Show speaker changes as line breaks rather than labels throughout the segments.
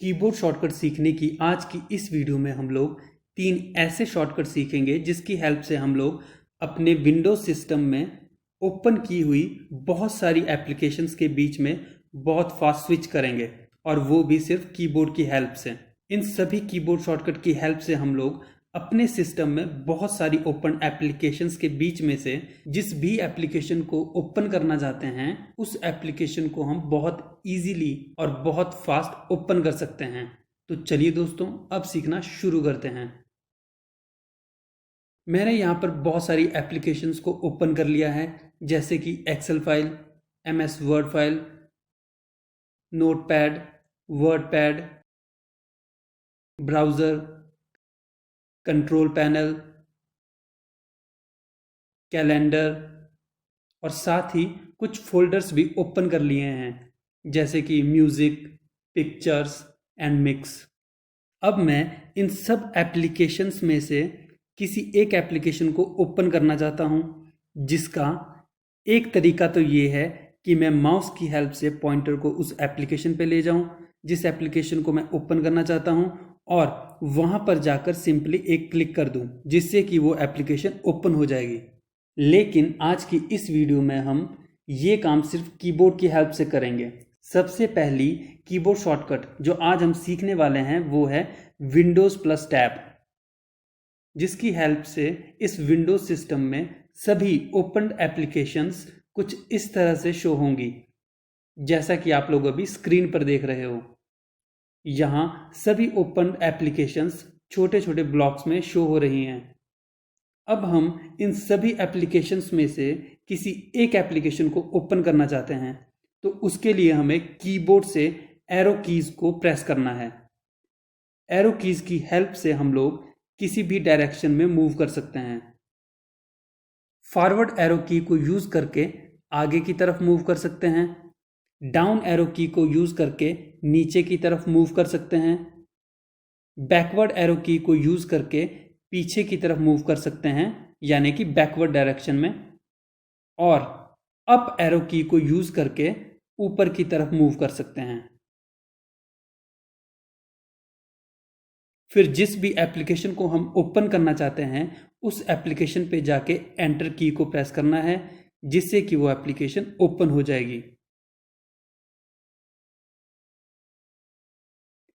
Keyboard shortcut सीखने की आज की इस वीडियो में हम लोग 3 ऐसे शॉर्टकट सीखेंगे जिसकी हेल्प से हम लोग अपने विंडोज सिस्टम में ओपन की हुई बहुत सारी एप्लीकेशंस के बीच में बहुत फास्ट स्विच करेंगे और वो भी सिर्फ कीबोर्ड की हेल्प से। इन सभी कीबोर्ड शॉर्टकट की हेल्प से हम लोग अपने सिस्टम में बहुत सारी ओपन एप्लीकेशंस के बीच में से जिस भी एप्लीकेशन को ओपन करना चाहते हैं उस एप्लीकेशन को हम बहुत इजीली और बहुत फास्ट ओपन कर सकते हैं। तो चलिए दोस्तों, अब सीखना शुरू करते हैं। मैंने यहाँ पर बहुत सारी एप्लीकेशंस को ओपन कर लिया है, जैसे कि Excel file, MS Word file, Notepad, WordPad, browser, control panel, calendar और साथ ही कुछ फोल्डर्स भी ओपन कर लिए हैं, जैसे कि म्यूज़िक, पिक्चर्स एंड मिक्स। अब मैं इन सब एप्लीकेशंस में से किसी एक एप्लीकेशन को ओपन करना चाहता हूं, जिसका एक तरीका तो ये है कि मैं माउस की हेल्प से पॉइंटर को उस एप्लीकेशन पे ले जाऊं जिस एप्लीकेशन को मैं ओपन करना चाहता हूं और वहां पर जाकर सिंपली एक क्लिक कर दूं, जिससे कि वो एप्लीकेशन ओपन हो जाएगी। लेकिन आज की इस वीडियो में हम ये काम सिर्फ कीबोर्ड की हेल्प से करेंगे। सबसे पहली कीबोर्ड शॉर्टकट जो आज हम सीखने वाले हैं वो है विंडोज प्लस टैब, जिसकी हेल्प से इस विंडोज सिस्टम में सभी ओपन एप्लीकेशंस कुछ इस तरह से शो होंगी, जैसा कि आप लोग अभी स्क्रीन पर देख रहे हो। यहाँ सभी ओपन एप्लीकेशंस छोटे छोटे ब्लॉक्स में शो हो रही हैं। अब हम इन सभी एप्लीकेशंस में से किसी एक एप्लीकेशन को ओपन करना चाहते हैं, तो उसके लिए हमें कीबोर्ड से एरो कीज को प्रेस करना है। एरो कीज की हेल्प से हम लोग किसी भी डायरेक्शन में मूव कर सकते हैं। फॉरवर्ड एरो की को यूज करके आगे की तरफ मूव कर सकते हैं, डाउन एरो की को यूज करके नीचे की तरफ मूव कर सकते हैं, बैकवर्ड एरो की को यूज करके पीछे की तरफ मूव कर सकते हैं, यानी कि बैकवर्ड डायरेक्शन में, और अप एरो की को यूज करके ऊपर की तरफ मूव कर सकते हैं। फिर जिस भी एप्लीकेशन को हम ओपन करना चाहते हैं उस एप्लीकेशन पे जाके एंटर की को प्रेस करना है, जिससे कि वो एप्लीकेशन ओपन हो जाएगी।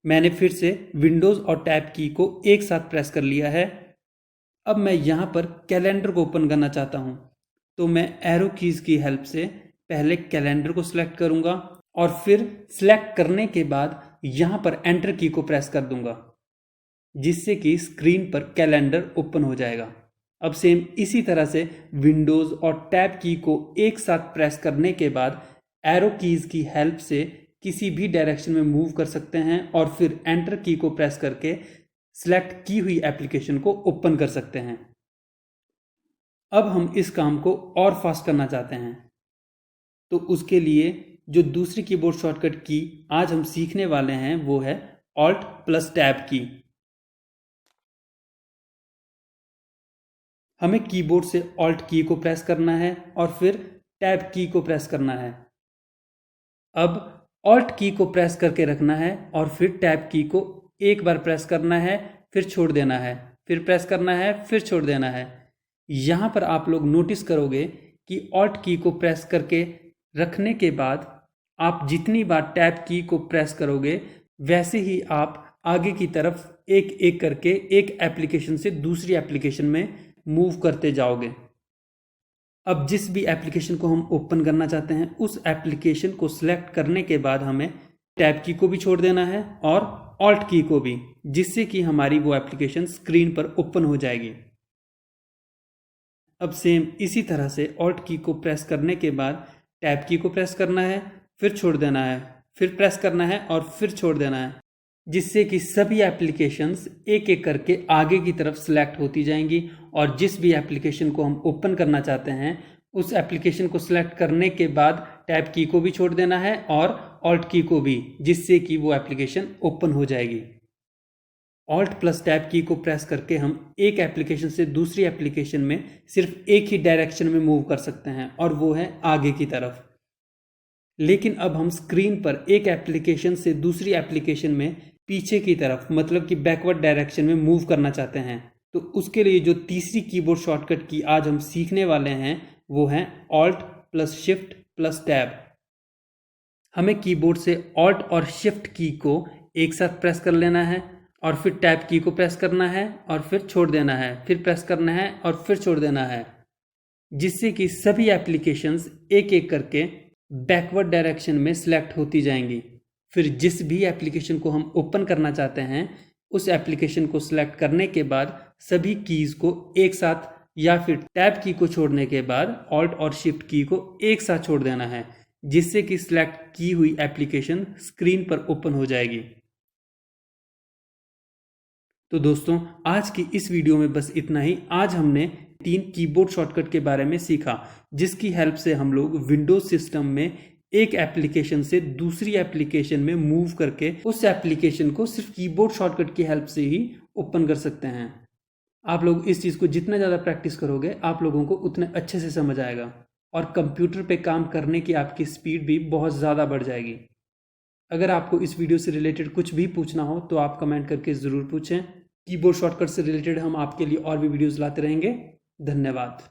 मैंने फिर से विंडोज और टैब की को एक साथ प्रेस कर लिया है। अब मैं यहाँ पर कैलेंडर को ओपन करना चाहता हूँ, तो मैं एरो कीज की हेल्प से पहले कैलेंडर को सिलेक्ट करूंगा और फिर सिलेक्ट करने के बाद यहाँ पर एंटर की को प्रेस कर दूंगा, जिससे कि स्क्रीन पर कैलेंडर ओपन हो जाएगा। अब सेम इसी तरह से विंडोज और टैब की को एक साथ प्रेस करने के बाद एरो कीज की हेल्प से किसी भी डायरेक्शन में मूव कर सकते हैं और फिर एंटर की को प्रेस करके सिलेक्ट की हुई एप्लीकेशन को ओपन कर सकते हैं। अब हम इस काम को और फास्ट करना चाहते हैं, तो उसके लिए जो दूसरी कीबोर्ड शॉर्टकट की आज हम सीखने वाले हैं वो है ऑल्ट प्लस टैब की। हमें कीबोर्ड से ऑल्ट की को प्रेस करना है और फिर टैब की को प्रेस करना है। अब ऑल्ट की को प्रेस करके रखना है और फिर टैब की को एक बार प्रेस करना है, फिर छोड़ देना है, फिर प्रेस करना है, फिर छोड़ देना है। यहाँ पर आप लोग नोटिस करोगे कि ऑल्ट की को प्रेस करके रखने के बाद आप जितनी बार टैब की को प्रेस करोगे वैसे ही आप आगे की तरफ एक एक करके एक एप्लीकेशन से दूसरी एप्लीकेशन में मूव करते जाओगे। अब जिस भी एप्लीकेशन को हम ओपन करना चाहते हैं उस एप्लीकेशन को सिलेक्ट करने के बाद हमें टैब की को भी छोड़ देना है और ऑल्ट की को भी, जिससे कि हमारी वो एप्लीकेशन स्क्रीन पर ओपन हो जाएगी। अब सेम इसी तरह से ऑल्ट की को प्रेस करने के बाद टैब की को प्रेस करना है, फिर छोड़ देना है, फिर प्रेस करना है और फिर छोड़ देना है, जिससे कि सभी एप्लीकेशंस एक एक करके आगे की तरफ सिलेक्ट होती जाएंगी और जिस भी एप्लीकेशन को हम ओपन करना चाहते हैं उस एप्लीकेशन को सिलेक्ट करने के बाद टैब की को भी छोड़ देना है और ऑल्ट की को भी, जिससे कि वो एप्लीकेशन ओपन हो जाएगी। ऑल्ट प्लस टैब की को प्रेस करके हम एक एप्लीकेशन से दूसरी एप्लीकेशन में सिर्फ एक ही डायरेक्शन में मूव कर सकते हैं और वो है आगे की तरफ। लेकिन अब हम स्क्रीन पर एक एप्लीकेशन से दूसरी एप्लीकेशन में पीछे की तरफ मतलब कि बैकवर्ड डायरेक्शन में मूव करना चाहते हैं। तो उसके लिए जो तीसरी कीबोर्ड शॉर्टकट की आज हम सीखने वाले हैं वो है alt plus shift plus tab. हमें कीबोर्ड से ऑल्ट और शिफ्ट की को एक साथ प्रेस कर लेना है और फिर टैब की को प्रेस करना है और फिर छोड़ देना है, फिर प्रेस करना है और फिर छोड़ देना है, जिससे कि सभी एप्लीकेशंस एक एक करके बैकवर्ड डायरेक्शन में सिलेक्ट होती जाएंगी। फिर जिस भी एप्लीकेशन को हम ओपन करना चाहते हैं उस एप्लीकेशन को सिलेक्ट करने के बाद सभी कीज को एक साथ या फिर टैब की को छोड़ने के बाद ऑल्ट और शिफ्ट की को एक साथ छोड़ देना है, जिससे कि सिलेक्ट की हुई एप्लीकेशन स्क्रीन पर ओपन हो जाएगी। तो दोस्तों आज की इस वीडियो में बस इतना ही। आज हमने 3 कीबोर्ड शॉर्टकट के बारे में सीखा जिसकी हेल्प से हम लोग विंडोज सिस्टम में एक एप्लीकेशन से दूसरी एप्लीकेशन में मूव करके उस एप्लीकेशन को सिर्फ कीबोर्ड शॉर्टकट की हेल्प से ही ओपन कर सकते हैं। आप लोग इस चीज़ को जितना ज़्यादा प्रैक्टिस करोगे आप लोगों को उतने अच्छे से समझ आएगा और कंप्यूटर पे काम करने की आपकी स्पीड भी बहुत ज़्यादा बढ़ जाएगी। अगर आपको इस वीडियो से रिलेटेड कुछ भी पूछना हो तो आप कमेंट करके ज़रूर पूछें। कीबोर्ड शॉर्टकट से रिलेटेड हम आपके लिए और भी वीडियोस लाते रहेंगे। धन्यवाद।